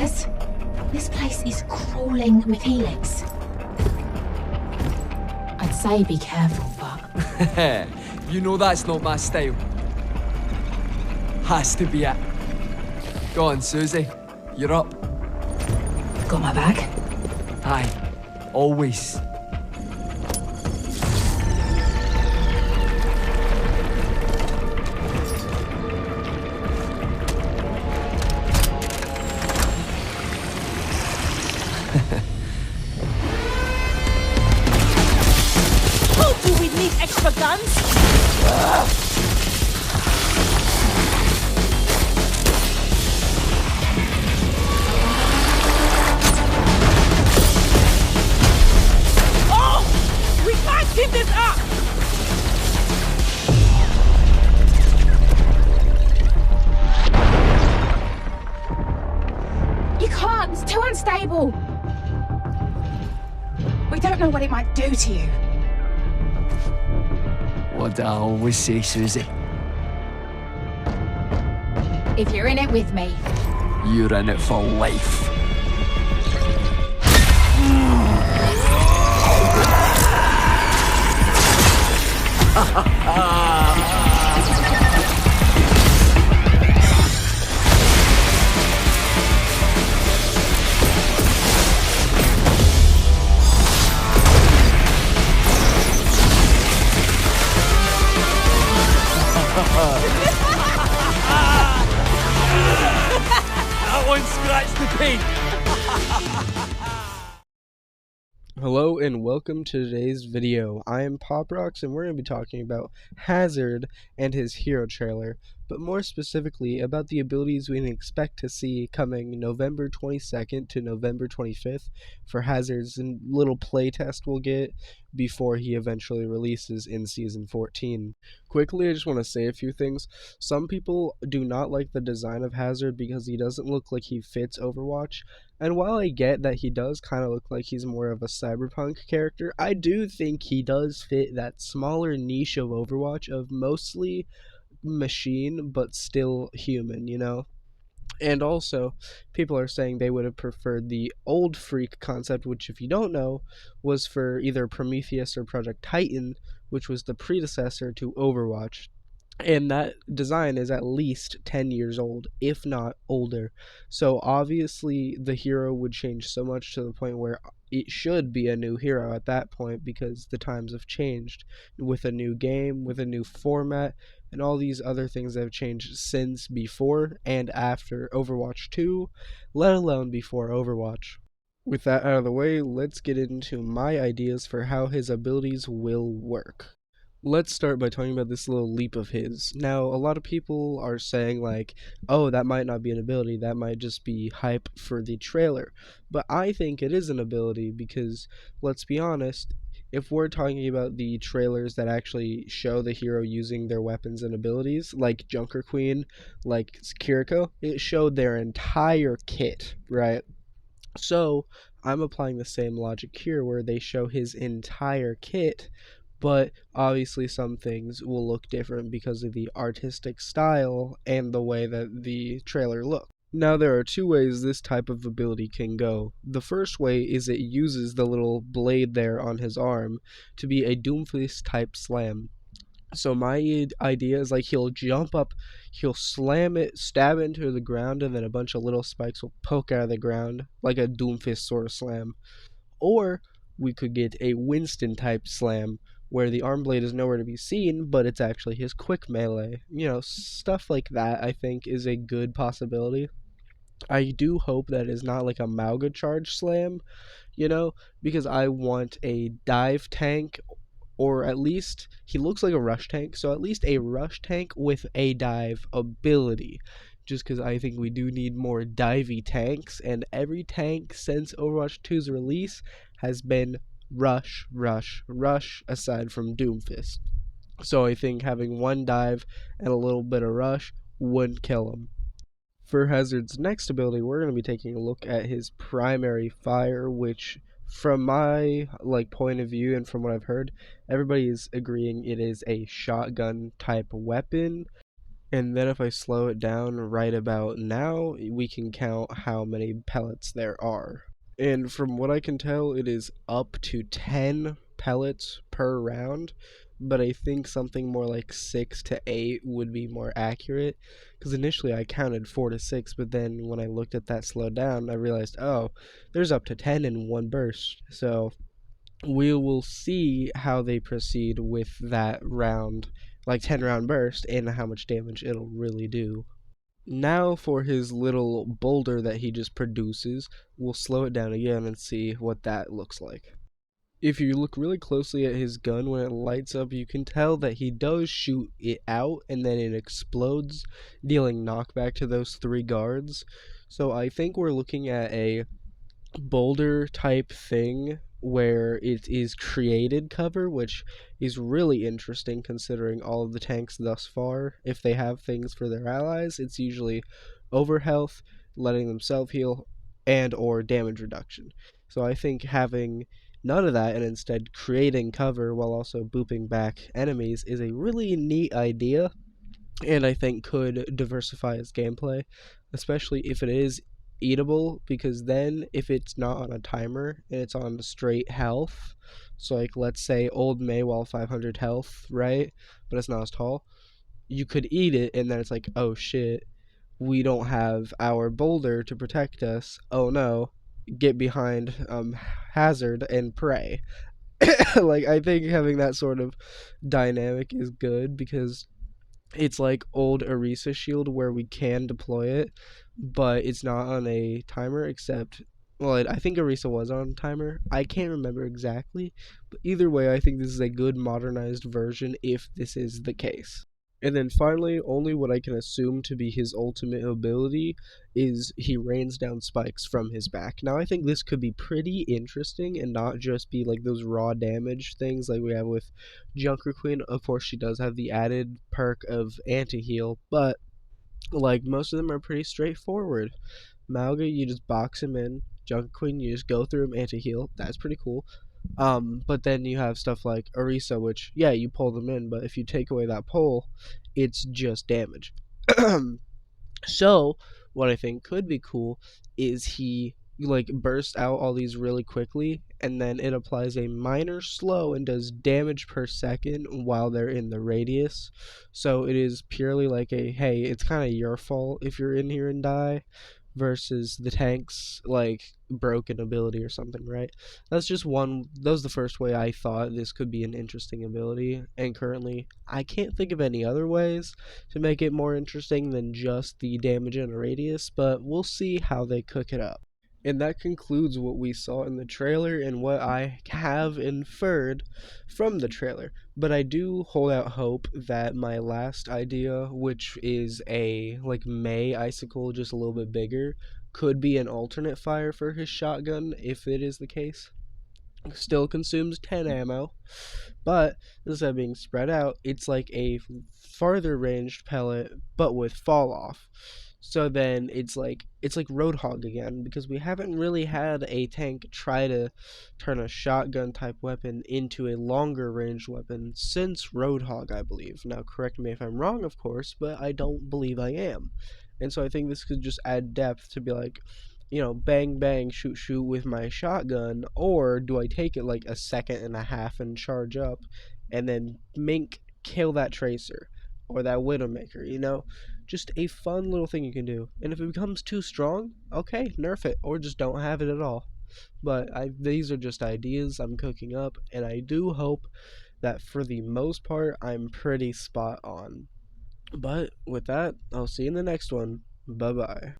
Haz, this place is crawling with helix. I'd say be careful, but... You know that's not my style. Has to be it. Go on, Susie. You're up. Got my bag? Aye. Always. Told you we'd need extra guns! Oh! We can't keep this up! You can't, it's too unstable. We don't know what it might do to you. What I always say, Susie. If you're in it with me, You're in it for life. That one scratched the paint. Hello and welcome to today's video. I am PopRocks and we're going to be talking about Hazard and his hero trailer, but more specifically about the abilities we can expect to see coming November 22nd to November 25th for Hazard's little playtest we'll get before he eventually releases in Season 14. Quickly, I just want to say a few things. Some people do not like the design of Hazard because he doesn't look like he fits Overwatch. And while I get that he does kind of look like he's more of a cyberpunk character, I do think he does fit that smaller niche of Overwatch of mostly machine but still human, you know? And also, people are saying they would have preferred the old Freak concept, which, if you don't know, was for either Prometheus or Project Titan, which was the predecessor to Overwatch. And that design is at least 10 years old, if not older. So obviously the hero would change so much to the point where it should be a new hero at that point because the times have changed with a new game, with a new format, and all these other things that have changed since before and after Overwatch 2, let alone before Overwatch. With that out of the way, let's get into my ideas for how his abilities will work. Let's start by talking about this little leap of his. Now, a lot of people are saying like, oh, that might not be an ability, that might just be hype for the trailer. But I think it is an ability because, let's be honest, if we're talking about the trailers that actually show the hero using their weapons and abilities, like Junker Queen, like Kiriko, it showed their entire kit, right? So, I'm applying the same logic here where they show his entire kit, but obviously some things will look different because of the artistic style and the way that the trailer looks. Now, there are two ways this type of ability can go. The first way is it uses the little blade there on his arm to be a Doomfist type slam. So my idea is like he'll jump up, he'll slam it, stab it into the ground, and then a bunch of little spikes will poke out of the ground like a Doomfist sort of slam. Or we could get a Winston type slam where the arm blade is nowhere to be seen, but it's actually his quick melee. You know, stuff like that I think is a good possibility. I do hope that is not like a Mauga charge slam, you know, because I want a dive tank, or at least he looks like a rush tank, so at least a rush tank with a dive ability. Just because I think we do need more divey tanks, and every tank since Overwatch 2's release has been rush, rush, rush, aside from Doomfist. So I think having one dive and a little bit of rush wouldn't kill him. For Hazard's next ability, we're going to be taking a look at his primary fire, which from my point of view and from what I've heard, everybody is agreeing it is a shotgun type weapon. And then if I slow it down right about now, we can count how many pellets there are. And from what I can tell, it is up to 10 pellets per round, but I think something more like 6 to 8 would be more accurate, because initially I counted 4 to 6, but then when I looked at that slowed down, I realized, oh, there's up to 10 in one burst. So we will see how they proceed with that round, like 10 round burst, and how much damage it'll really do. Now for his little boulder that he just produces, we'll slow it down again and see what that looks like. If you look really closely at his gun when it lights up, you can tell that he does shoot it out and then it explodes, dealing knockback to those 3 guards. So I think we're looking at a Boulder type thing where it is created cover, which is really interesting considering all of the tanks thus far. If they have things for their allies, it's usually over health, letting them self heal, and or damage reduction. So I think having none of that and instead creating cover while also booping back enemies is a really neat idea, and I think could diversify his gameplay, especially if it is eatable, because then if it's not on a timer and it's on straight health, so like let's say old Maywall 500 health, right, but it's not as tall, you could eat it and then it's like, oh shit, we don't have our boulder to protect us, oh no, get behind Hazard and pray. Like I think having that sort of dynamic is good, because it's like old Orisa shield where we can deploy it, but it's not on a timer, except, well, I think Orisa was on a timer. I can't remember exactly, but either way, I think this is a good modernized version if this is the case. And then finally, only what I can assume to be his ultimate ability is he rains down spikes from his back. Now, I think this could be pretty interesting and not just be like those raw damage things like we have with Junker Queen. Of course, she does have the added perk of anti-heal, but like most of them are pretty straightforward. Mauga, you just box him in. Junker Queen, you just go through him anti-heal. That's pretty cool. But then you have stuff like Orisa, which, yeah, you pull them in, but if you take away that pull, it's just damage. So, what I think could be cool is he like bursts out all these really quickly, and then it applies a minor slow and does damage per second while they're in the radius. So it is purely like a, hey, it's kind of your fault if you're in here and die, versus the tank's like broken ability or something, right? That's just one. That was the first way I thought this could be an interesting ability, and currently I can't think of any other ways to make it more interesting than just the damage and radius, but we'll see how they cook it up. And that concludes what we saw in the trailer and what I have inferred from the trailer. But I do hold out hope that my last idea, which is a like May icicle just a little bit bigger, could be an alternate fire for his shotgun if it is the case. Still consumes 10 ammo, but instead of being spread out, it's like a farther ranged pellet but with fall off. So then it's like Roadhog again, because we haven't really had a tank try to turn a shotgun type weapon into a longer range weapon since Roadhog, I believe. Now correct me if I'm wrong, of course, but I don't believe I am. And so I think this could just add depth to be like, you know, bang bang shoot shoot with my shotgun, or do I take it like a second and a half and charge up and then mink kill that tracer or that widowmaker, you know? Just a fun little thing you can do. And if it becomes too strong, okay, nerf it or just don't have it at all. But these are just ideas I'm cooking up, and I do hope that for the most part I'm pretty spot on. But with that, I'll see you in the next one. Bye bye.